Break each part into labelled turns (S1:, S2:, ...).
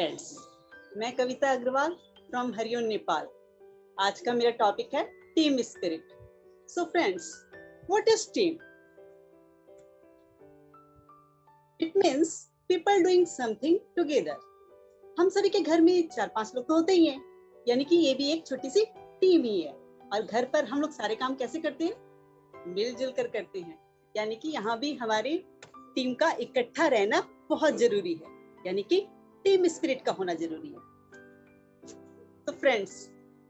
S1: Friends, मैं कविता Agarwal from Haryana Nepal. आज का मेरा टॉपिक है team spirit. So friends, what is team? It means people doing something together. हम सभी के घर में 4-5 लोग तो होते ही हैं, यानी कि ये भी एक छोटी सी टीम ही है। और घर पर हम लोग सारे काम कैसे करते हैं? मिलजुल कर करते हैं। यानी कि यहाँ भी हमारी टीम का इकट्ठा रहना बहुत जरूरी है, यानी कि टीम स्पिरिट का होना जरूरी है। तो फ्रेंड्स,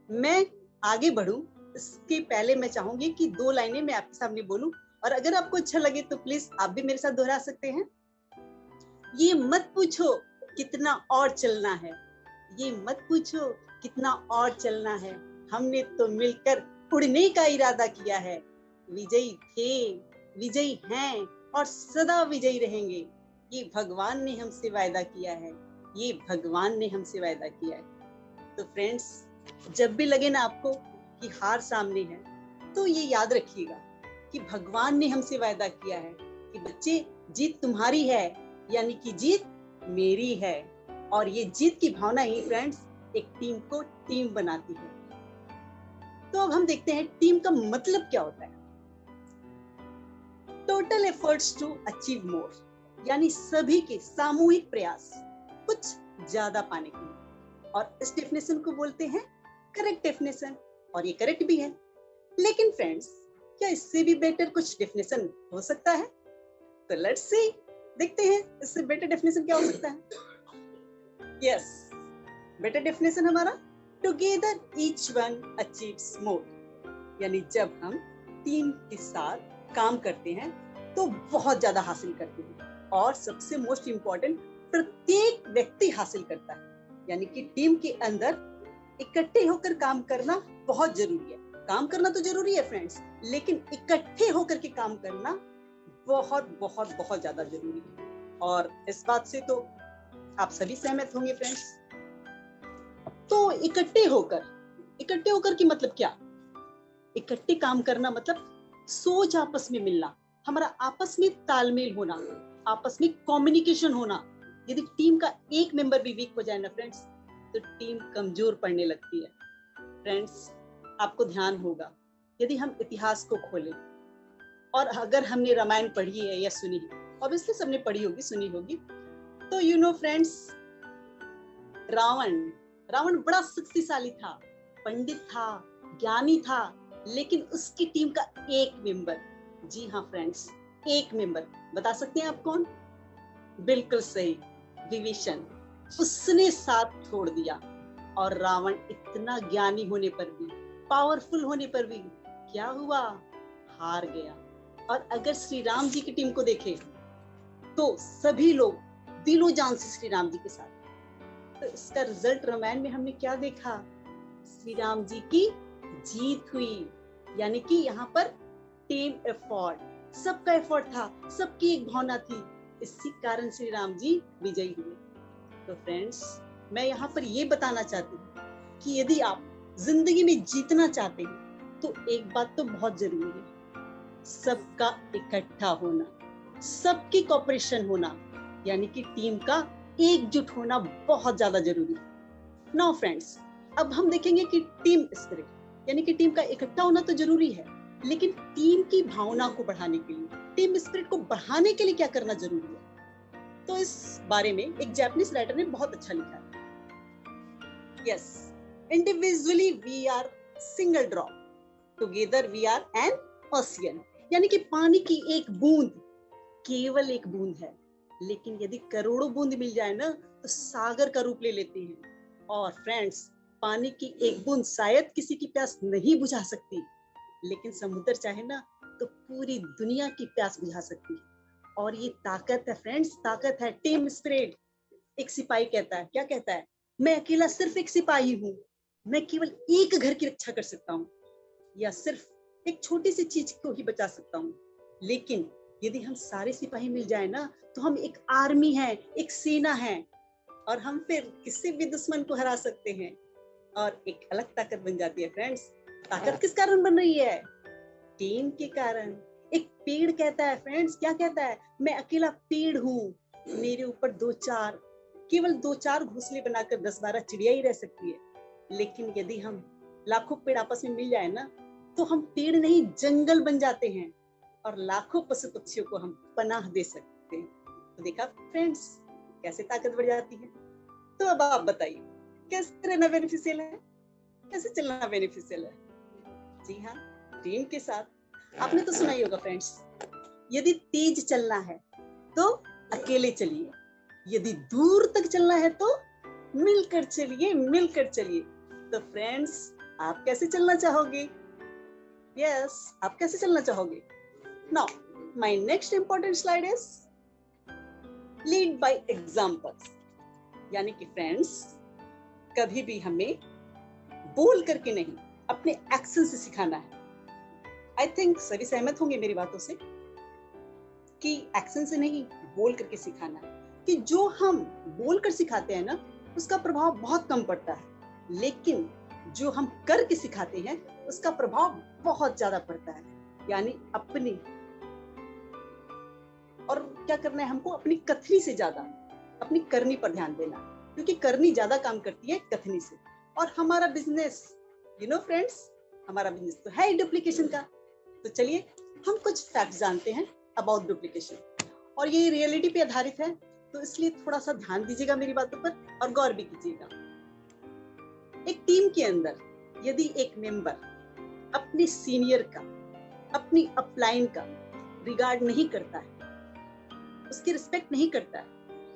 S1: मैं आगे बढ़ूं इसके पहले मैं चाहूंगी कि 2 लाइनें मैं आपके सामने बोलूं, और अगर आपको अच्छा लगे तो प्लीज आप भी मेरे साथ दोहरा सकते हैं। ये मत पूछो कितना और चलना है, ये मत पूछो कितना और चलना है, हमने तो मिलकर उड़ने का इरादा किया है। विजयी थे, विजयी हैं और सदा विजयी रहेंगे। ये भगवान ने हमसे वायदा किया है, ये भगवान ने हमसे वायदा किया है। तो फ्रेंड्स, जब भी लगे ना आपको कि हार सामने है, तो ये याद रखिएगा कि भगवान ने हमसे वायदा किया है कि बच्चे, जीत तुम्हारी है, यानी कि जीत मेरी है। और ये जीत की भावना ही फ्रेंड्स एक टीम को टीम बनाती है। तो अब हम देखते हैं टीम का मतलब क्या होता है। Total efforts to achieve more, यानी सभी के सामूहिक प्रयास कुछ ज्यादा पाने के लिए। और इस डेफिनेशन को बोलते हैं करेक्ट डेफिनेशन, और ये करेक्ट भी है। लेकिन फ्रेंड्स, क्या इससे भी बेटर कुछ डेफिनेशन हो सकता है? तो लेट्स सी, देखते हैं इससे बेटर डेफिनेशन क्या हो सकता है। यस, बेटर डेफिनेशन हमारा टुगेदर ईच वन अचीव्स मोर, यानी जब हम टीम के साथ काम करते हैं तो बहुत ज्यादा हासिल करते हैं। और सबसे मोस्ट इम्पोर्टेंट, प्रत्येक व्यक्ति हासिल करता है। यानी कि टीम के अंदर इकट्ठे होकर काम करना बहुत जरूरी है। काम करना तो जरूरी है फ्रेंड्स, लेकिन इकट्ठे होकर के काम करना बहुत बहुत बहुत ज्यादा जरूरी है। और इस बात से तो आप सभी सहमत होंगे फ्रेंड्स। तो इकट्ठे होकर की मतलब क्या? इकट्ठे काम करना मतलब सोच आपस में मिलना, हमारा आपस में तालमेल होना, आपस में कम्युनिकेशन होना। यदि टीम का एक मेंबर भी वीक हो जाए ना फ्रेंड्स, तो टीम कमजोर पड़ने लगती है। फ्रेंड्स, आपको ध्यान होगा, यदि हम इतिहास को खोलें, और अगर हमने रामायण पढ़ी है या सुनी है, ऑब्वियसली सबने पढ़ी होगी, सुनी होगी, तो यू नो फ्रेंड्स, रावण बड़ा शक्तिशाली था, पंडित था, ज्ञानी था, लेकिन उसकी टीम का एक मेंबर, जी हाँ फ्रेंड्स, एक मेंबर, बता सकते हैं आप कौन? बिल्कुल सही, विभीषण। उसने साथ छोड़ दिया, और रावण इतना ज्ञानी होने पर भी, पावरफुल होने पर भी क्या हुआ? हार गया। और अगर श्री राम जी की टीम को देखें तो सभी लोग दिलो जान से श्री राम जी के साथ। तो इसका रिजल्ट रामायण में हमने क्या देखा? श्री राम जी की जीत हुई। यानी कि यहाँ पर टीम एफर्ट, सबका एफर्ट था, सबकी एक भावना थी, इसी कारण श्री राम जी विजयी हुए। तो फ्रेंड्स, मैं यहाँ पर ये बताना चाहती हूँ कि यदि आप जिंदगी में जीतना चाहते हैं तो एक बात तो बहुत जरूरी है, सबका इकट्ठा होना, सबकी कोऑपरेशन होना, यानी कि टीम का एकजुट होना बहुत ज्यादा जरूरी है। नाउ फ्रेंड्स, अब हम देखेंगे कि टीम स्पिरिट, यानी कि टीम का इकट्ठा होना तो जरूरी है, लेकिन टीम की भावना को बढ़ाने के लिए, टीम स्पिरिट को बढ़ाने के लिए क्या करना जरूरी है? तो इस बारे में एक जापानीज राइटर ने बहुत अच्छा लिखा है। Yes, individually we are single drop, together we are an ocean. यानी कि पानी की एक बूंद केवल एक बूंद है, लेकिन यदि करोड़ों बूंद मिल जाए ना तो सागर का रूप ले लेते हैं। और फ्रेंड्स, पानी की एक बूंद शायद किसी की प्यास नहीं बुझा सकती, लेकिन समुद्र चाहे ना तो पूरी दुनिया की प्यास बुझा सकती है। और ये ताकत है फ्रेंड्स, ताकत है टीम स्पिरिट। एक सिपाही कहता है, क्या कहता है? मैं अकेला सिर्फ एक सिपाही हूँ, मैं केवल एक घर की रक्षा कर सकता हूँ, या सिर्फ एक छोटी सी चीज को ही बचा सकता हूँ। लेकिन यदि हम सारे सिपाही मिल जाए ना तो हम एक आर्मी है, एक सेना है, और हम फिर किसी भी दुश्मन को हरा सकते हैं, और एक अलग ताकत बन जाती है फ्रेंड्स। ताकत किस कारण बन रही है? टीम के कारण। एक पेड़ कहता है फ्रेंड्स, क्या कहता है? मैं अकेला पेड़ हूँ, मेरे ऊपर 2-4 केवल 2-4 घोंसले बनाकर 10-12 चिड़िया ही रह सकती है, लेकिन यदि हम लाखों पेड़ आपस में मिल जाए ना, तो हम पेड़ नहीं जंगल बन जाते हैं और लाखों पशु पक्षियों को हम पनाह दे सकते हैं। तो देखा फ्रेंड्स, कैसे ताकत बढ़ जाती है। तो अब आप बताइए, कैसे रहना बेनिफिशियल है, कैसे चलना बेनिफिशियल है? जी हाँ, टीम के साथ। आपने तो सुना ही होगा फ्रेंड्स, यदि तेज चलना है तो अकेले चलिए, यदि दूर तक चलना है तो मिलकर चलिए, मिलकर चलिए। तो फ्रेंड्स, आप कैसे चलना चाहोगे? यस, आप कैसे चलना चाहोगे? Now my next important slide is lead by examples. यानी कि फ्रेंड्स, कभी भी हमें बोल करके नहीं, अपने एक्शन से सिखाना है। आई थिंक सभी सहमत होंगे मेरी बातों से कि एक्शन से नहीं, बोल करके सिखाना है। कि जो हम बोल कर सिखाते हैं ना, उसका प्रभाव बहुत कम पड़ता है, लेकिन जो हम करके सिखाते हैं उसका प्रभाव बहुत ज्यादा पड़ता है। यानी अपनी, और क्या करना है हमको, अपनी कथनी से ज्यादा अपनी करनी पर ध्यान देना, क्योंकि करनी ज्यादा काम करती है कथनी से। और हमारा बिजनेस, यू नो फ्रेंड्स, हमारा बिजनेस तो है डुप्लीकेशन का। तो चलिए हम कुछ फैक्ट जानते हैं अबाउट डुप्लीकेशन, और ये रियलिटी पे आधारित है, तो इसलिए थोड़ा सा ध्यान दीजिएगा मेरी बातों पर और गौर भी कीजिएगा। एक टीम के अंदर यदि एक मेंबर अपने सीनियर का, अपनी अपलाइन का रिगार्ड नहीं करता है, उसकी रिस्पेक्ट नहीं करता है,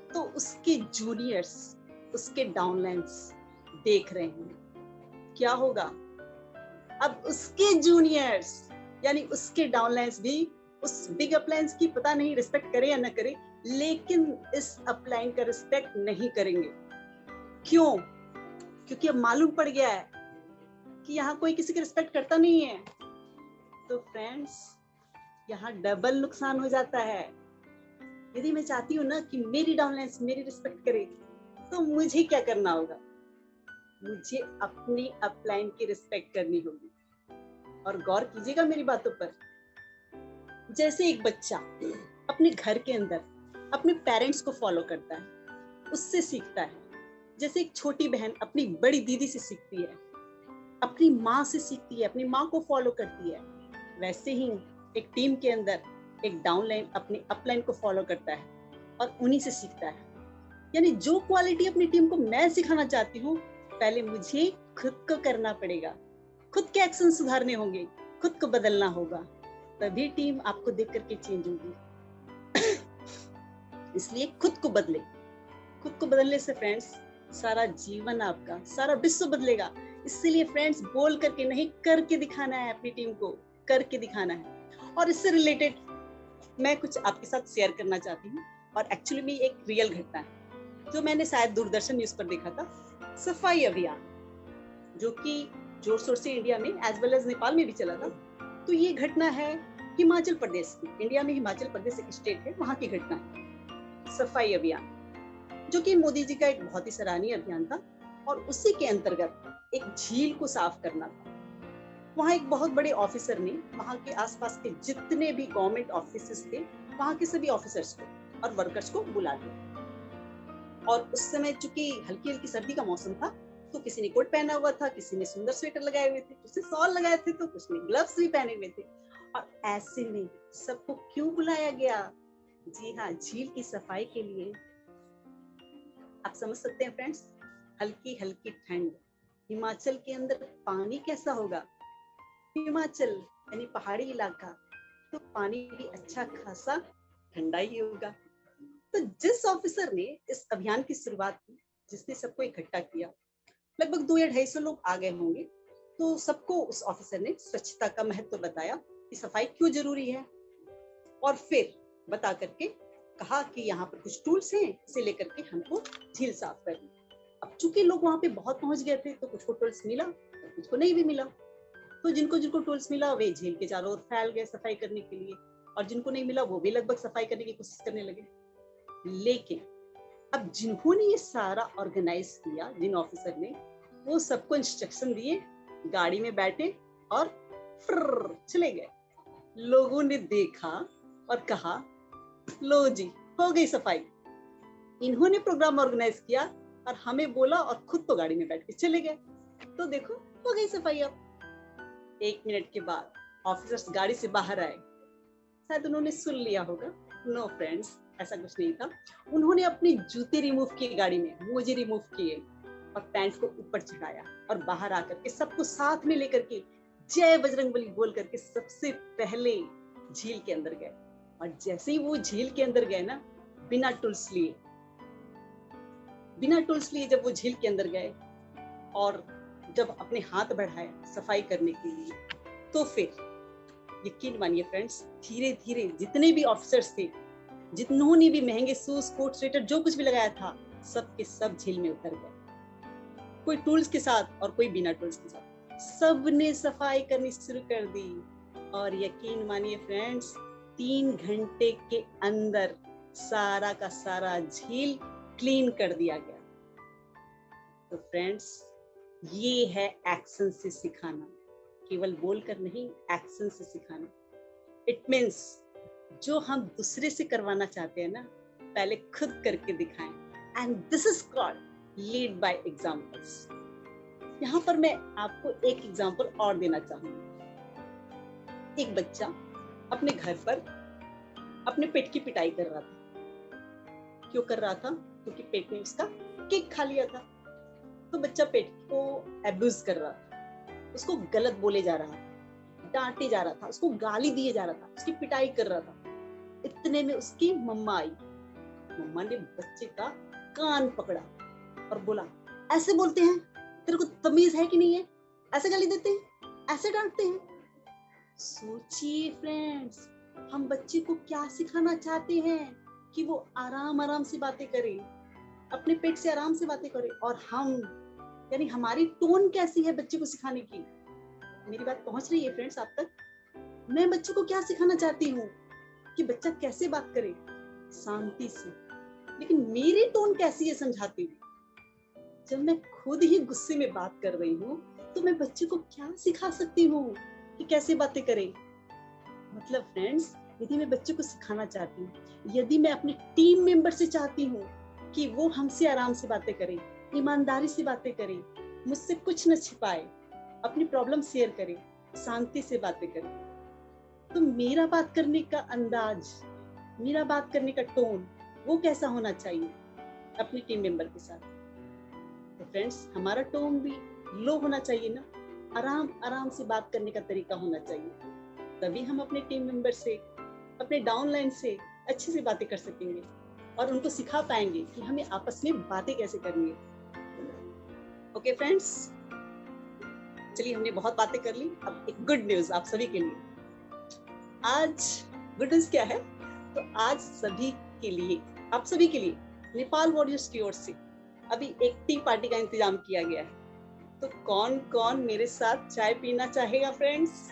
S1: तो उसके जूनियर्स, उसके डाउनलाइंस देख रहे हैं, क्या होगा? अब उसके जूनियर्स यानी उसके डाउनलाइंस भी उस बिग अपलाइंस की पता नहीं रिस्पेक्ट करे या ना करे, लेकिन इस अपलाइन का रिस्पेक्ट नहीं करेंगे। क्यों? क्योंकि अब मालूम पड़ गया है कि यहाँ कोई किसी की रिस्पेक्ट करता नहीं है। तो फ्रेंड्स, यहाँ डबल नुकसान हो जाता है। यदि मैं चाहती हूँ ना कि मेरी डाउनलाइंस मेरी रिस्पेक्ट करे, तो मुझे क्या करना होगा? मुझे अपनी अपलाइन की रिस्पेक्ट करनी होगी। और गौर कीजिएगा मेरी बातों पर, जैसे एक बच्चा अपने घर के अंदर अपने पेरेंट्स को फॉलो करता है, उससे सीखता है, जैसे एक छोटी बहन अपनी बड़ी दीदी से सीखती है, अपनी माँ से सीखती है, अपनी माँ को फॉलो करती है, वैसे ही एक टीम के अंदर एक डाउनलाइन अपनी अपलाइन को फॉलो करता है और उन्हीं से सीखता है। यानी जो क्वालिटी अपनी टीम को मैं सिखाना चाहती हूँ, पहले मुझे खुद को करना पड़ेगा, खुद के एक्शन सुधारने होंगे, खुद को बदलना होगा, तभी टीम आपको देख करके चेंज होगी। इसलिए खुद को बदले। खुद को बदलने से फ्रेंड्स सारा जीवन आपका, सारा विश्व बदलेगा। इसलिए फ्रेंड्स, बोल करके नहीं, करके दिखाना है, अपनी टीम को करके दिखाना है। और इससे रिलेटेड मैं कुछ आपके साथ शेयर करना चाहती हूँ, और एक्चुअली में एक रियल घटना है जो मैंने शायद दूरदर्शन न्यूज पर देखा था। सफाई अभियान जो कि जोर शोर से इंडिया में एज वेल एज नेपाल में भी चला था। तो ये घटना है हिमाचल प्रदेश की, इंडिया में हिमाचल प्रदेश एक स्टेट है, वहां की घटना है सफाई अभियान, जो कि मोदी जी का एक बहुत ही सराहनीय अभियान था। और उसी के अंतर्गत एक झील को साफ करना था। वहाँ एक बहुत बड़े ऑफिसर ने वहाँ के आसपास के जितने भी गवर्नमेंट ऑफिसेस थे, वहाँ के सभी ऑफिसर्स को और वर्कर्स को बुला लिया। और उस समय चूंकि हल्की हल्की सर्दी का मौसम था, तो किसी ने कोट पहना हुआ था, किसी ने सुंदर स्वेटर लगाए हुए थे, किसी ने शॉल लगाए थे, तो कुछ ने ग्लव्स भी पहने हुए थे। और ऐसे में सबको क्यों बुलाया गया? जी हाँ, झील की सफाई के लिए। आप समझ सकते हैं फ्रेंड्स, हल्की हल्की ठंड, हिमाचल के अंदर पानी कैसा होगा? हिमाचल यानी पहाड़ी इलाका, तो पानी भी अच्छा खासा ठंडा ही होगा। तो जिस ऑफिसर ने इस अभियान की शुरुआत की, जिसने सबको इकट्ठा किया, लगभग 200 या 250 लोग आ गए होंगे, तो सबको उस ऑफिसर ने स्वच्छता का महत्व बताया कि सफाई क्यों जरूरी है, और फिर बता करके कहा कि यहाँ पर कुछ टूल्स हैं, इसे लेकर के हमको झील साफ करनी। अब चूंकि लोग वहां पे बहुत पहुंच गए थे, तो कुछ को टूल्स मिला, कुछ को नहीं भी मिला। तो जिनको जिनको टूल्स मिला वे झील के चारों ओर फैल गए सफाई करने के लिए, और जिनको नहीं मिला वो भी लगभग सफाई करने की कोशिश करने लगे। लेकिन अब जिन्होंने ये सारा ऑर्गेनाइज किया, जिन ऑफिसर ने, वो सबको इंस्ट्रक्शन दिए, गाड़ी में बैठे और चले गए। लोगों ने देखा और कहा, लो जी, हो गई सफाई। इन्होंने प्रोग्राम ऑर्गेनाइज किया और हमें बोला और खुद तो गाड़ी में बैठ के चले गए। तो देखो हो गई सफाई। अब 1 मिनट के बाद ऑफिसर्स गाड़ी से बाहर आए। शायद उन्होंने सुन लिया होगा। नो फ्रेंड्स, ऐसा कुछ नहीं था। उन्होंने अपने जूते रिमूव किए गाड़ी में, मोजे रिमूव किए और पैंट को ऊपर चढ़ाया और बाहर आकर के सबको साथ में लेकर के जय बजरंगबली बोल करके सबसे पहले झील के अंदर गए। और जैसे ही वो झील के अंदर गए ना, बिना टूल्स लिए जब वो झील के अंदर गए और जब अपने हाथ बढ़ाए सफाई करने के लिए, तो फिर यकीन मानिए फ्रेंड्स, धीरे धीरे जितने भी ऑफिसर्स थे, जिन्होंने भी महंगे शूज, कोट, स्वेटर जो कुछ भी लगाया था, सब के सब झील में उतर गए। कोई टूल्स के साथ और कोई बिना टूल्स के साथ। सबने सफाई करनी शुरू कर दी और यकीन मानिए फ्रेंड्स, 3 घंटे के अंदर सारा का सारा झील क्लीन कर दिया गया। तो फ्रेंड्स, ये है एक्शन से सिखाना, केवल बोलकर नहीं, एक्शन से सिखाना। इट मीन्स जो हम दूसरे से करवाना चाहते हैं ना, पहले खुद करके दिखाएं। And this is called lead by examples. यहाँ पर मैं आपको एक एग्जांपल और देना चाहूंगी। एक बच्चा अपने घर पर अपने पेट की पिटाई कर रहा था। क्यों कर रहा था? क्योंकि पेट ने उसका केक खा लिया था। तो बच्चा पेट को अब्यूज कर रहा था, उसको गलत बोले जा रहा था, डांटे जा रहा था, उसको गाली दिए जा रहा था, उसकी पिटाई कर रहा था। इतने में उसकी मम्मा आई। मम्मा ने बच्चे का कान पकड़ा और बोला, ऐसे बोलते हैं? तेरे को तमीज है कि नहीं है? ऐसे गाली देते हैं, ऐसे डांटते हैं। सोचिए फ्रेंड्स, हम बच्चे को क्या सिखाना चाहते हैं कि वो आराम आराम से बातें करे, अपने पेट से आराम से बातें करे, और हम यानी हमारी टोन कैसी है बच्चे को सिखाने की। मेरी बात पहुंच रही है फ्रेंड्स आप तक? मैं बच्चों को क्या सिखाना चाहती हूँ कि बच्चा कैसे बात करे, शांति से। लेकिन मेरी टोन कैसी है समझाती हूँ। जब मैं खुद ही गुस्से में बात कर रही हूँ तो मैं बच्चे को क्या सिखा सकती हूँ कि कैसे बातें करें। मतलब फ्रेंड्स, यदि मैं बच्चे को सिखाना चाहती हूँ, यदि मैं अपने टीम मेंबर से चाहती हूँ कि वो हमसे आराम से बातें करें, ईमानदारी से बातें करें, मुझसे कुछ न छिपाए, अपनी प्रॉब्लम शेयर करें, शांति से बातें करें, तो मेरा बात करने का अंदाज, मेरा बात करने का टोन वो कैसा होना चाहिए अपनी टीम मेंबर के साथ। तो फ्रेंड्स, हमारा टोन भी लो होना चाहिए ना, आराम आराम से बात करने का तरीका होना चाहिए। तभी हम अपने टीम मेंबर से, अपने डाउनलाइन से अच्छे से बातें कर सकेंगे और उनको सिखा पाएंगे कि हमें आपस में बातें कैसे करनी है। ओके फ्रेंड्स, चलिए हमने बहुत बातें कर ली। अब एक गुड न्यूज आप सभी के लिए। आज गुड न्यूज क्या है? तो आज सभी के लिए, आप सभी के लिए नेपाल वॉरियर्स की ओर से अभी एक टी पार्टी का इंतजाम किया गया है। तो कौन कौन मेरे साथ चाय पीना चाहेगा friends?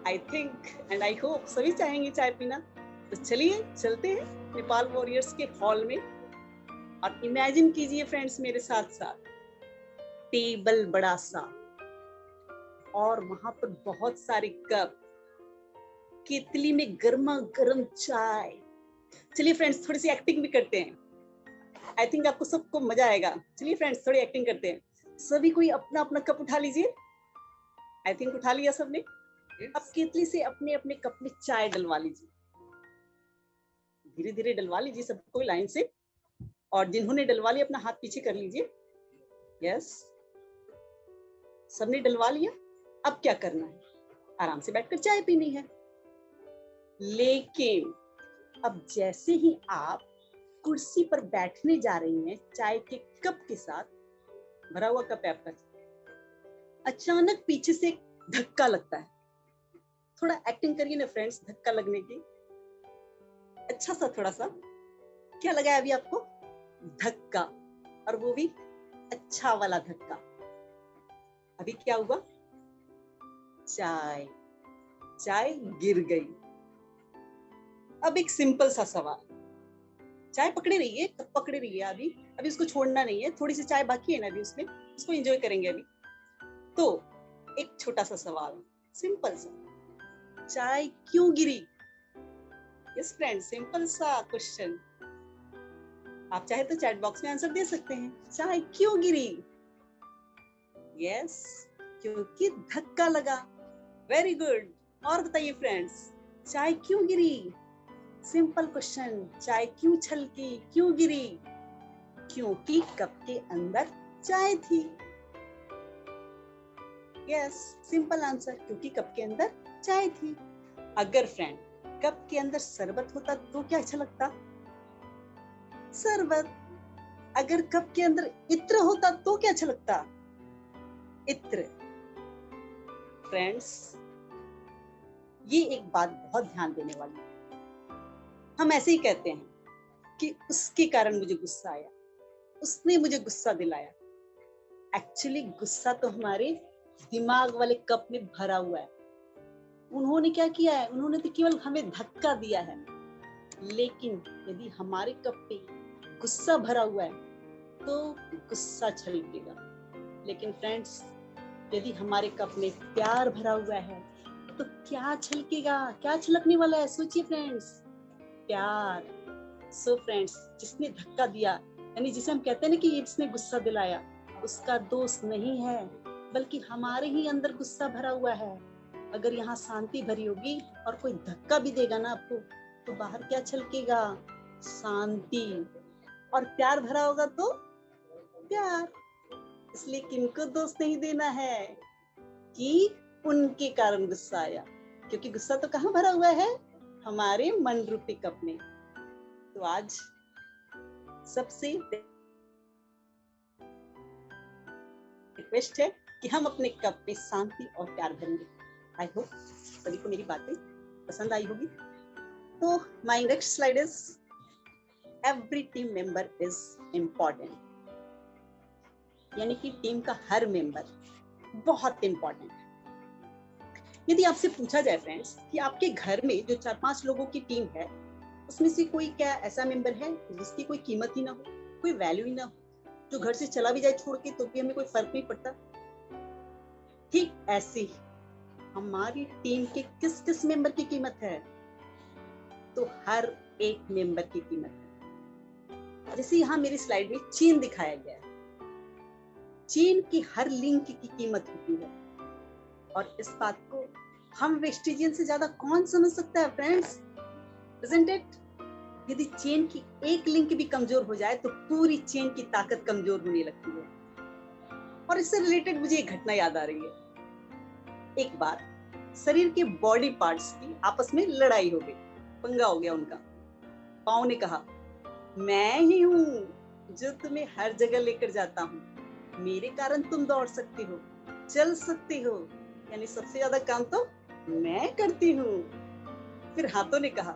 S1: I think and I hope सभी चाहेंगे चाय पीना। तो चलिए चलते हैं नेपाल वॉरियर्स के हॉल में और इमेजिन कीजिए फ्रेंड्स मेरे साथ साथ टेबल बड़ा सा और वहां पर बहुत सारे कप, केतली में गर्मा गर्म चाय। चलिए फ्रेंड्स, थोड़ी सी एक्टिंग भी करते हैं। आई थिंक आपको सबको मजा आएगा। चलिए फ्रेंड्स, थोड़ी एक्टिंग करते हैं। सभी कोई अपना अपना कप उठा लीजिए। आई थिंक उठा लिया सबने। अब केतली से अपने अपने कप में चाय डलवा लीजिए, धीरे धीरे डलवा लीजिए सबको लाइन से। और जिन्होंने डलवा लिया अपना हाथ पीछे कर लीजिए। यस, सबने डलवा लिया। अब क्या करना है? आराम से बैठकर चाय पीनी है। लेकिन अब जैसे ही आप कुर्सी पर बैठने जा रही हैं चाय के कप के साथ, भरा हुआ कप है आपका, अचानक पीछे से एक धक्का लगता है। थोड़ा एक्टिंग करिए ना फ्रेंड्स, धक्का लगने की। अच्छा सा थोड़ा सा। क्या लगा है अभी आपको? धक्का, और वो भी अच्छा वाला धक्का। अभी क्या हुआ? चाय गिर गई। अब एक सिंपल सा सवाल, चाय पकड़े रहिए, कप पकड़े रहिए। अभी उसको छोड़ना नहीं है। थोड़ी सी चाय बाकी है ना अभी उसमें, उसको एंजॉय करेंगे अभी। तो एक छोटा सा सवाल, सिंपल सा, चाय क्यों गिरी? यस फ्रेंड, सिंपल सा क्वेश्चन। आप चाहे तो चैट बॉक्स में आंसर दे सकते हैं। चाय क्यों गिरी? यस, क्योंकि धक्का लगा। Very good. और बताइए फ्रेंड्स, चाय क्यों गिरी? सिंपल क्वेश्चन, चाय क्यों छलकी, क्यों गिरी? क्योंकि कप के अंदर चाय थी। यस, सिंपल आंसर, क्योंकि कप के अंदर चाय थी। अगर फ्रेंड कप के अंदर शरबत होता तो क्या अच्छा लगता? शरबत। अगर कप के अंदर इत्र होता तो क्या अच्छा लगता? इत्र। फ्रेंड्स, ये एक बात बहुत ध्यान देने वाली है। हम ऐसे ही कहते हैं कि उसके कारण मुझे गुस्सा आया, उसने मुझे गुस्सा दिलाया। एक्चुअली गुस्सा तो हमारे दिमाग वाले कप में भरा हुआ है। उन्होंने क्या किया है? उन्होंने तो केवल हमें धक्का दिया है। लेकिन यदि हमारे कप पे गुस्सा भरा हुआ है तो गुस्सा छलकेगा। लेकिन फ्रेंड्स, यदि हमारे कप में प्यार भरा हुआ है तो क्या छलकेगा? क्या छलकने वाला है? सोचिए फ्रेंड्स, प्यार। सो फ्रेंड्स, जिसने धक्का दिया, यानी जिसे हम कहते हैं ना कि इसने गुस्सा दिलाया, उसका दोष नहीं है, बल्कि हमारे ही अंदर गुस्सा भरा हुआ है। अगर यहाँ शांति भरी होगी और कोई धक्का भी देगा ना आपको, तो बाहर क्या छलकेगा? शांति। और प्यार भरा होगा तो प्यार। इसलिए किनको दोष नहीं देना है कि उनके कारण गुस्सा आया, क्योंकि गुस्सा तो कहाँ भरा हुआ है? हमारे मन रूपी कप में। तो आज सबसे रिक्वेस्ट है कि हम अपने कप में शांति और प्यार भरेंगे। आई होप सभी को मेरी बातें पसंद आई होगी। तो my next slide is every team member is important, यानी कि टीम का हर मेंबर बहुत इंपॉर्टेंट है। यदि आपसे पूछा जाए फ्रेंड्स कि आपके घर में जो 4-5 लोगों की टीम है, उसमें से कोई क्या ऐसा मेंबर है जिसकी कोई कीमत ही ना हो, कोई वैल्यू ही ना हो, जो घर से चला भी जाए छोड़ के तो भी हमें कोई फर्क नहीं पड़ता? ठीक ऐसे ही हमारी टीम के किस किस मेंबर की कीमत है? तो हर एक मेंबर की कीमत है। जैसे यहाँ मेरी स्लाइड में चेन दिखाया गया है, चेन की हर लिंक की कीमत होती है। और इस बात को हम वेस्टिजियन से ज्यादा कौन समझ सकता है फ्रेंड्स? Isn't it? यदि चेन की एक लिंक भी कमजोर हो जाए तो पूरी चेन की ताकत कमजोर होने लगती है। और इससे रिलेटेड मुझे एक घटना याद आ रही है। एक बार शरीर के बॉडी पार्ट्स की आपस में लड़ाई हो गई, पंगा हो गया उनका। पाँव ने कहा, मैं ही हूँ जो तुम्हें हर जगह लेकर जाता हूँ, मेरे कारण तुम दौड़ सकते हो, चल सकते हो, यानी सबसे ज्यादा काम तो मैं करती हूँ। फिर हाथों ने कहा,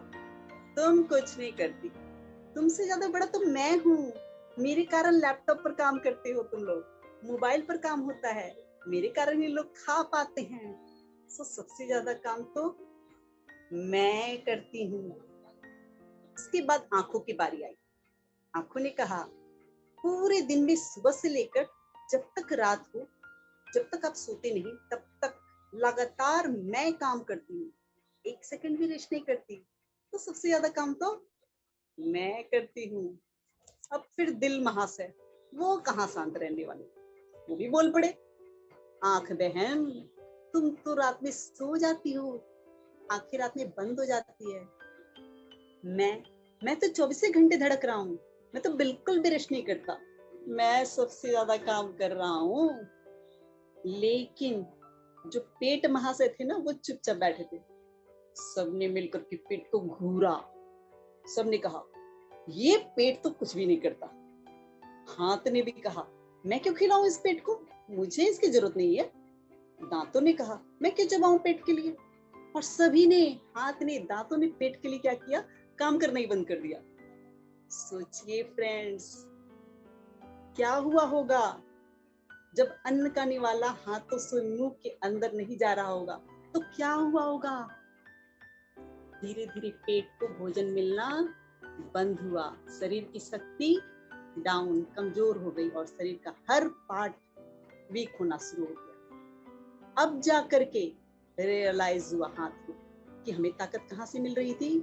S1: तुम कुछ नहीं करती, तुमसे ज्यादा बड़ा तो मैं हूँ, मेरे कारण लैपटॉप पर काम करते हो तुम लोग, मोबाइल पर काम होता है, मेरे कारण ये लोग खा पाते हैं। सो सबसे ज्यादा काम तो मैं करती हूँ। उसके बाद आंखों की बारी आई। आंखों ने कहा, पूरे दिन में सुबह से लेकर जब तक रात हो, जब तक आप सोते नहीं तब तक लगातार मैं काम करती हूँ, एक सेकंड भी रेस्ट नहीं करती। तो सबसे ज्यादा काम तो मैं करती हूँ। अब फिर दिल महाशय, वो कहाँ शांत रहने वाले, वो भी बोल पड़े, आंख बहन, तुम तो रात में सो जाती हो, आंखें रात में बंद हो जाती है। मैं तो 24 घंटे धड़क रहा हूँ, मैं तो बिल्कुल भी रेस्ट नहीं करता, मैं सबसे ज्यादा काम कर रहा हूँ। लेकिन जो पेट महाशय थे ना, वो चुपचाप बैठे थे। सबने मिलकर के पेट को घूरा। सबने कहा, ये पेट तो कुछ भी नहीं करता। हाथ ने भी कहा, मैं क्यों खिलाऊं इस पेट को, मुझे इसकी जरूरत नहीं है। दांतों ने कहा, मैं क्यों चबाऊं पेट के लिए। और सभी ने, हाथ ने, दांतों ने पेट के लिए क्या किया? काम करना ही बंद कर दिया। सोचिए फ्रेंड्स, क्या हुआ होगा जब अन्न का निवाला हाथों से मुंह के अंदर नहीं जा रहा होगा, तो क्या हुआ होगा? धीरे धीरे पेट को भोजन मिलना बंद हुआ, शरीर की शक्ति डाउन, कमजोर हो गई और शरीर का हर पार्ट वीक होना शुरू हो गया। अब जा करके रियलाइज हुआ हाथ को कि हमें ताकत कहाँ से मिल रही थी?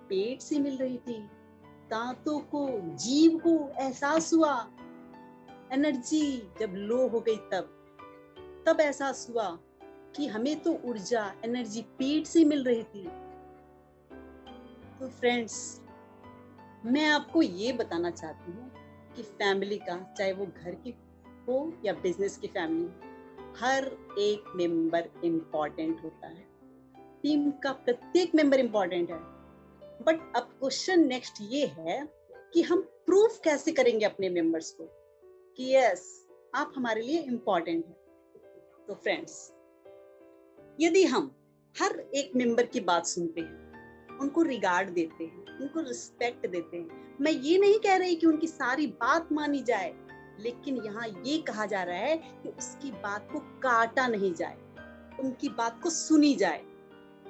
S1: पेट से मिल रही थी। दांतों को, जीभ को एहसास हुआ, एनर्जी जब लो हो गई तब एहसास हुआ कि हमें तो ऊर्जा, एनर्जी पेट से मिल रही थी। तो फ्रेंड्स, मैं आपको ये बताना चाहती हूँ कि फैमिली का, चाहे वो घर की हो या बिजनेस की फैमिली, हर एक मेंबर इम्पोर्टेंट होता है। टीम का प्रत्येक मेंबर इम्पोर्टेंट है। बट अब क्वेश्चन नेक्स्ट ये है कि हम प्रूफ कैसे करेंगे अपने मेंबर्स को कि यस, आप हमारे लिए इम्पोर्टेंट हैं। तो फ्रेंड्स, यदि हम हर एक मेंबर की बात सुनते हैं, उनको रिगार्ड देते हैं, उनको रिस्पेक्ट देते हैं, मैं ये नहीं कह रही कि उनकी सारी बात मानी जाए, लेकिन यहाँ ये कहा जा रहा है कि उसकी बात को काटा नहीं जाए, उनकी बात को सुनी जाए।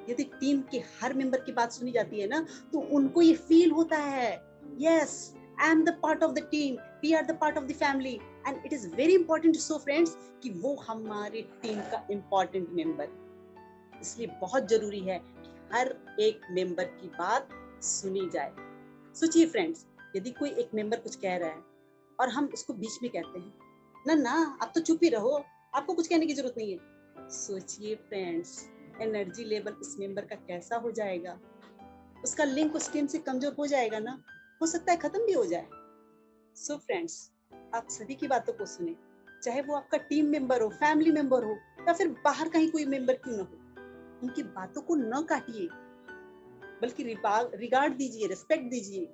S1: यदि टीम के हर मेंबर की बात सुनी जाती है ना, तो उनको ये फील होता है, yes, I am the part of the team, we are the part of the family, and it is very important to show friends कि वो हमारे टीम का इंपॉर्टेंट मेंबर। इसलिए बहुत जरूरी है कि हर एक मेंबर की बात सुनी जाए। सोचिए फ्रेंड्स, यदि कोई एक मेंबर कुछ कह रहा है और हम उसको बीच में कहते हैं, ना ना आप तो चुप ही रहो, आपको कुछ कहने की जरूरत नहीं है। सोचिए फ्रेंड्स, एनर्जी लेवल उस मेंबर का कैसा हो जाएगा, उसका लिंक उस टीम से कमजोर हो जाएगा ना, हो सकता है खत्म भी हो जाए। सो फ्रेंड्स, आप सभी की बातों को सुने, चाहे वो आपका टीम मेंबर हो, फैमिली मेंबर हो, या फिर बाहर कहीं कोई मेंबर क्यों ना हो, उनकी बातों को न काटिए, बल्कि रिगार्ड दीजिए, रिस्पेक्ट दीजिए।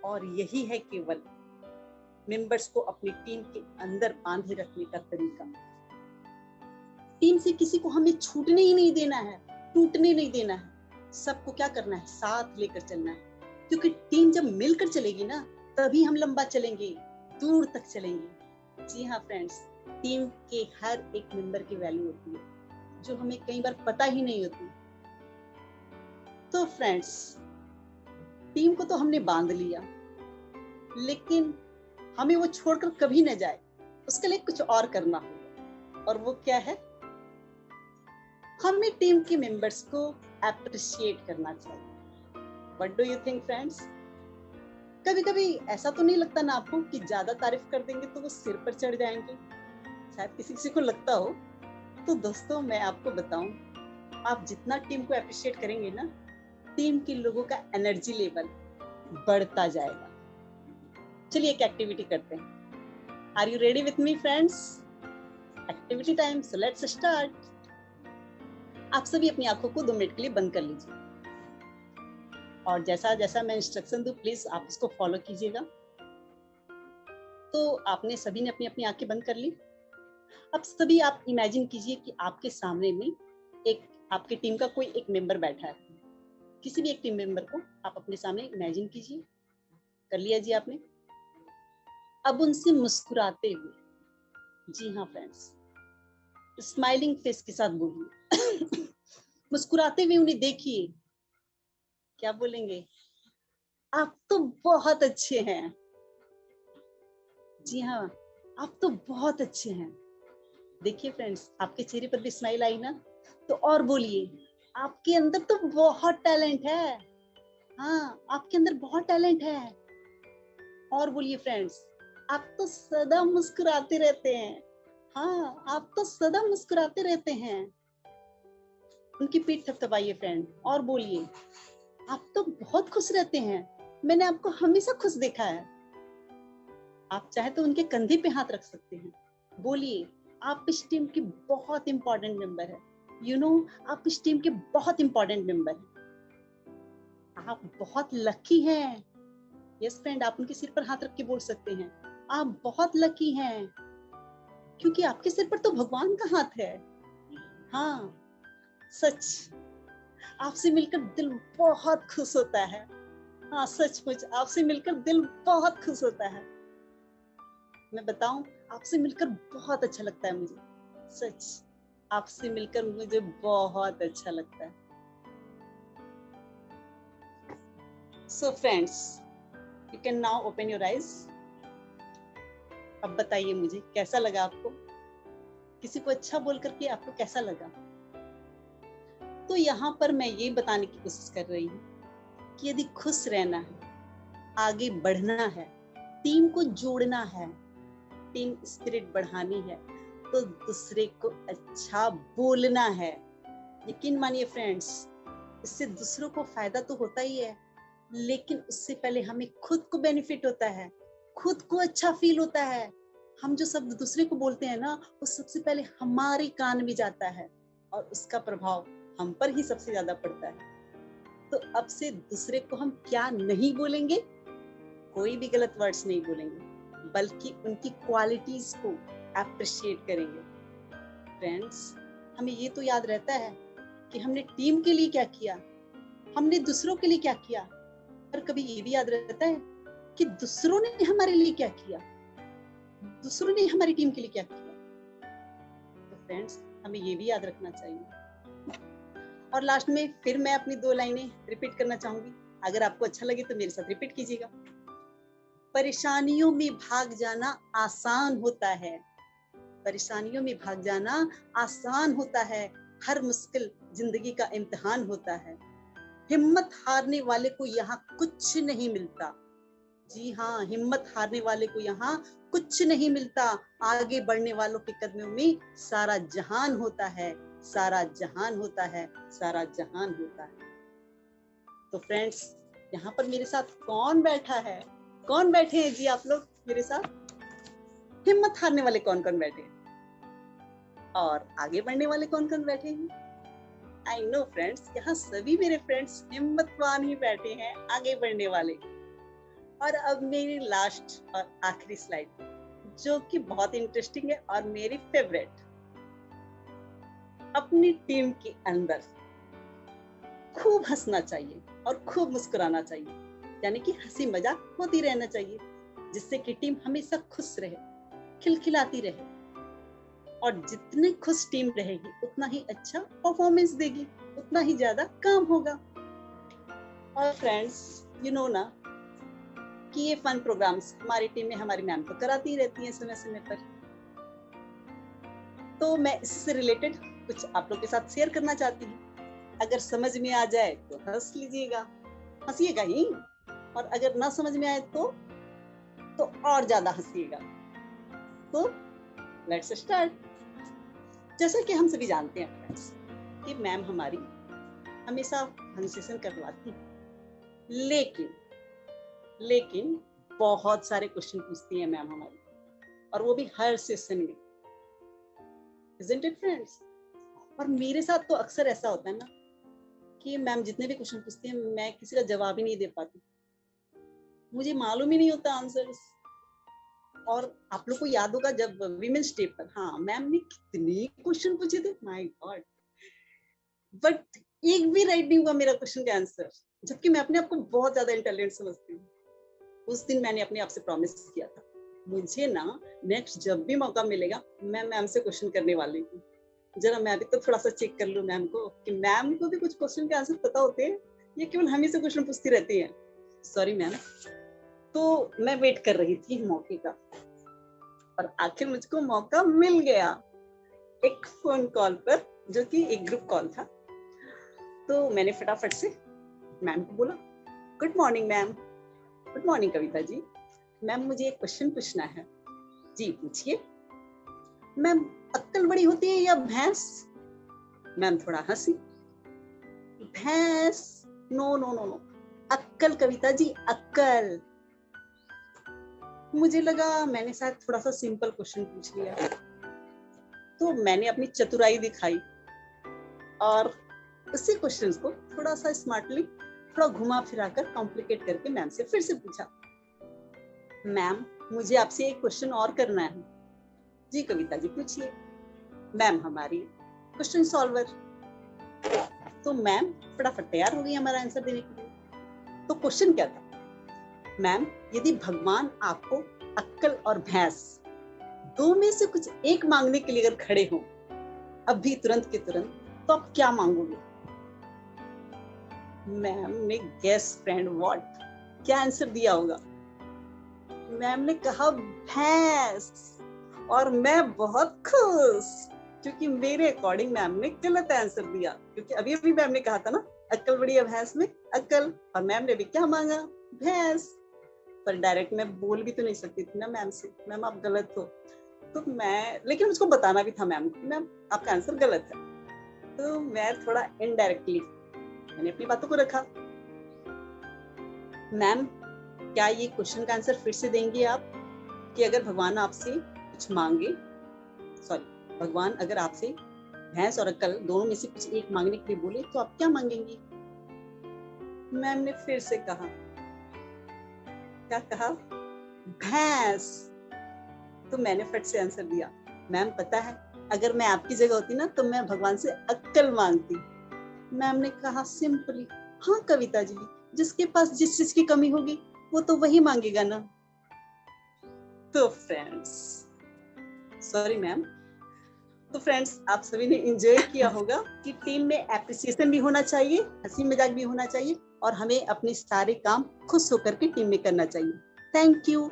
S1: और यही है केवल मेंबर्स को अपनी टीम के अंदर बांधे रखने का तरीका। टीम से किसी को हमें छूटने ही नहीं देना है, टूटने नहीं देना है। सबको क्या करना है, साथ लेकर चलना है, क्योंकि टीम जब मिलकर चलेगी ना, तभी हम लंबा चलेंगे, दूर तक चलेंगे। जी हाँ फ्रेंड्स, टीम के हर एक मेंबर की वैल्यू होती है, जो हमें कई बार पता ही नहीं होती। तो फ्रेंड्स, टीम को तो हमने बांध लिया, लेकिन हमें वो छोड़कर कभी न जाए, उसके लिए कुछ और करना होगा। और वो क्या है, हमें टीम के मेंबर्स को अप्रिशिएट करना चाहिए। What do you think friends? कभी कभी ऐसा तो नहीं लगता ना आपको कि ज्यादा तारीफ कर देंगे तो वो सिर पर चढ़ जाएंगे? शायद किसी किसी को लगता हो। तो दोस्तों, मैं आपको बताऊं, आप जितना टीम को अप्रिशिएट करेंगे ना, टीम के लोगों का एनर्जी लेवल बढ़ता जाएगा। चलिए एक एक्टिविटी करते हैं। Are you ready with me friends? Activity time, so let's start. आप सभी अपनी आंखों को 2 मिनट के लिए बंद कर लीजिए, और जैसा जैसा मैं इंस्ट्रक्शन दूं, प्लीज आप उसको फॉलो कीजिएगा। तो आपने सभी ने अपनी अपनी आंखें बंद कर ली। अब सभी आप इमेजिन कीजिए कि आपके सामने में एक आपकी टीम का कोई एक मेंबर बैठा है। किसी भी एक टीम मेंबर को आप अपने सामने इमेजिन कीजिए। कर लिया जी आपने? अब उनसे मुस्कुराते हुए, जी हाँ फ्रेंड्स, स्माइलिंग फेस के साथ बोलिए। मुस्कुराते हुए उन्हें देखिए। क्या बोलेंगे? आप तो बहुत अच्छे हैं। जी हाँ, आप तो बहुत अच्छे हैं। देखिए फ्रेंड्स, आपके चेहरे पर भी स्माइल आई ना? तो और बोलिए, आपके अंदर तो बहुत टैलेंट है। हाँ, आपके अंदर बहुत टैलेंट है। और बोलिए फ्रेंड्स, आप तो सदा मुस्कुराते रहते हैं। हाँ, आप तो सदा मुस्कुराते रहते हैं। उनकी पीठ थपथपाइए फ्रेंड, और बोलिए, आप तो बहुत खुश रहते हैं। मैंने आपको हमेशा खुश देखा है। आप चाहे तो उनके कंधे पे हाथ रख सकते हैं। बोलिए, आप इस टीम के बहुत इंपॉर्टेंट मेंबर है। यू नो, आप इस टीम के बहुत इंपॉर्टेंट मेंबर हैं। आप बहुत लकी हैं। यस फ्रेंड, आप उनके सिर पर हाथ रख के बोल सकते हैं, आप बहुत लकी हैं, क्योंकि आपके सिर पर तो भगवान का हाथ है। हाँ, सच, आपसे मिलकर दिल बहुत खुश होता है। हाँ, सचमुच आपसे मिलकर दिल बहुत खुश होता है। मैं बताऊं, आपसे मिलकर बहुत अच्छा लगता है मुझे। सच, आपसे मिलकर मुझे बहुत अच्छा लगता है। So friends, you can now open your eyes. अब बताइए मुझे कैसा लगा आपको? किसी को अच्छा बोल करके आपको कैसा लगा? तो यहाँ पर मैं ये बताने की कोशिश कर रही हूँ कि यदि खुश रहना है आगे बढ़ना है, टीम को जोड़ना है, टीम स्पिरिट बढ़ानी है, तो दूसरे को अच्छा बोलना है। यकीन मानिए फ्रेंड्स, इससे दूसरों को फायदा तो होता ही है, लेकिन उससे पहले हमें खुद को बेनिफिट होता है, खुद को अच्छा फील होता है। हम जो शब्द दूसरे को बोलते हैं ना, वो सबसे पहले हमारे कान में जाता है और उसका प्रभाव हम पर ही सबसे ज्यादा पड़ता है। तो अब से दूसरे को हम क्या नहीं बोलेंगे, कोई भी गलत वर्ड्स नहीं बोलेंगे, बल्कि उनकी क्वालिटीज को अप्रिशिएट करेंगे। फ्रेंड्स, हमें ये तो याद रहता है कि हमने टीम के लिए क्या किया, हमने दूसरों के लिए क्या किया, पर कभी ये भी याद रहता है कि दूसरों ने हमारे लिए क्या किया, दूसरों ने हमारी टीम के लिए क्या किया। तो फ्रेंड्स, हमें ये भी याद रखना चाहिए। और लास्ट में फिर मैं अपनी 2 लाइनें रिपीट करना चाहूंगी, अगर आपको अच्छा लगे तो मेरे साथ रिपीट कीजिएगा। परेशानियों में भाग जाना आसान होता है, परेशानियों में भाग जाना आसान होता है, हर मुश्किल जिंदगी का इम्तिहान होता है। हिम्मत हारने वाले को यहाँ कुछ नहीं मिलता। जी हाँ, हिम्मत हारने वाले को यहाँ कुछ नहीं मिलता, आगे बढ़ने वालों के कदमों में सारा जहान होता है, सारा जहान होता है, सारा जहान होता है। तो फ्रेंड्स, यहाँ पर मेरे साथ कौन बैठा है, कौन बैठे हैं जी आप लोग मेरे साथ? हिम्मत हारने वाले कौन कौन बैठे हैं और आगे बढ़ने वाले कौन कौन बैठे हैं? आई नो फ्रेंड्स, यहाँ सभी मेरे फ्रेंड्स हिम्मतवान ही बैठे हैं, आगे बढ़ने वाले। और अब मेरी लास्ट और आखिरी स्लाइड, जो कि बहुत इंटरेस्टिंग है और मेरी फेवरेट। अपनी टीम के अंदर खूब हंसना चाहिए और खूब मुस्कुराना चाहिए, यानी कि हंसी मजाक होती रहना चाहिए, जिससे कि टीम हमेशा खुश रहे, खिलखिलाती रहे। और जितनी खुश टीम रहेगी उतना ही अच्छा परफॉर्मेंस देगी, उतना ही ज्यादा काम होगा। और फ्रेंड्स, यू नो ना कि ये फन प्रोग्राम्स हमारी टीम में हमारी मैम तो कराती रहती हैं समय समय पर। तो मैं इससे रिलेटेड कुछ आप लोग के साथ शेयर करना चाहती हूँ। अगर समझ में आ जाए तो हंस लीजिएगा, हंसिएगा ही, और अगर ना समझ में आए तो और ज्यादा हंसिएगा। तो लेट्स स्टार्ट। जैसा कि हम सभी जानते हैं फ्रेंड्स कि मैम हमारी हमेशा फन सेशन करवाती है, लेकिन बहुत सारे क्वेश्चन पूछती है मैम हमारी, और वो भी हर सेशन में। Isn't it friends? और मेरे साथ तो अक्सर ऐसा होता है ना कि मैम जितने भी क्वेश्चन पूछती है, मैं किसी का जवाब ही नहीं दे पाती, मुझे मालूम ही नहीं होता आंसर्स। और आप लोग को याद होगा जब विमेंस डे पर, हाँ, मैम ने कितने क्वेश्चन पूछे थे, माय गॉड, बट एक भी राइट नहीं हुआ मेरा क्वेश्चन का आंसर, जबकि मैं अपने आप को बहुत ज्यादा इंटेलिजेंट समझती हूँ। उस दिन मैंने अपने आप से प्रॉमिस किया था, मुझे ना नेक्स्ट जब भी मौका मिलेगा मैं मैम से क्वेश्चन करने वाली हूँ। जरा मैं भी तो थोड़ा सा चेक कर लूँ मैम को कि मैम को भी कुछ क्वेश्चन के आंसर पता होते हैं, ये केवल हम ही से क्वेश्चन पूछती रहती हैं। Sorry ma'am. तो मैं वेट कर रही थी मौके का, और आखिर मुझको मौका मिल गया एक फोन कॉल पर, जो कि एक ग्रुप कॉल था। तो मैंने फटाफट से मैम को बोला, good morning ma'am. Good morning Kavita ji. Ma'am, मुझे एक क्वेश्चन पूछना है। जी पूछिए। मैम, अक्कल बड़ी होती है या भैंस? मैम थोड़ा हंसी, भैंस? नो नो नो नो, अक्कल कविता जी, अक्कल। मुझे लगा मैंने शायद थोड़ा सा सिंपल क्वेश्चन पूछ लिया, तो मैंने अपनी चतुराई दिखाई और उसी क्वेश्चन को थोड़ा सा स्मार्टली, थोड़ा घुमा फिरा कर, कॉम्प्लिकेट करके मैम से फिर से पूछा, मैम मुझे आपसे एक क्वेश्चन और करना है। जी कविता जी पूछिए। मैम हमारी क्वेश्चन सॉल्वर। तो मैम फटाफट तैयार हो गई हमारा आंसर देने के लिए। तो क्वेश्चन क्या था? मैम, यदि भगवान आपको अक्कल और भैंस दो में से कुछ एक मांगने के लिए अगर खड़े हो अभी तुरंत के तुरंत, तो आप क्या मांगोगे? मैम ने गेस फ्रेंड व्हाट, क्या आंसर दिया होगा? मैम ने कहा भैंस, और मैं बहुत खुश, क्योंकि मेरे अकॉर्डिंग मैम ने गलत आंसर दिया, क्योंकि अभी अभी मैम ने कहा था ना अक्कल बड़ी है भैंस में, अक्कल, और मैम ने भी क्या मांगा? भैंस। पर डायरेक्ट मैं बोल भी तो नहीं सकती थी ना मैम से, मैम आप गलत हो। तो मैं, लेकिन उसको बताना भी था मैम को, मैम आपका आंसर गलत है। तो मैं थोड़ा इनडायरेक्टली मैंने अपनी बातों को रखा। मैम क्या ये क्वेश्चन का आंसर फिर से देंगी आप, कि अगर भगवान आपसे कुछ मांगे, सॉरी भगवान अगर आपसे भैंस और अक्ल दोनों में से कुछ एक मांगने के लिए बोले तो आप क्या मांगेंगी? मैम ने फिर से कहा, क्या कहा? भैंस। तो मैंने फट से आंसर दिया, मैम पता है अगर मैं आपकी जगह होती ना तो मैं भगवान से अक्ल मांगती। मैम ने कहा सिंपली, हाँ कविता जी, जिसके पास जिस चीज की कमी होगी वो तो वही मांगेगा ना। तो फ्रेंड्स, सॉरी मैम, तो फ्रेंड्स आप सभी ने एंजॉय किया होगा कि टीम में एप्रिसिएशन भी होना चाहिए, हंसी मजाक भी होना चाहिए, और हमें अपने सारे काम खुश होकर के टीम में करना चाहिए। Thank you.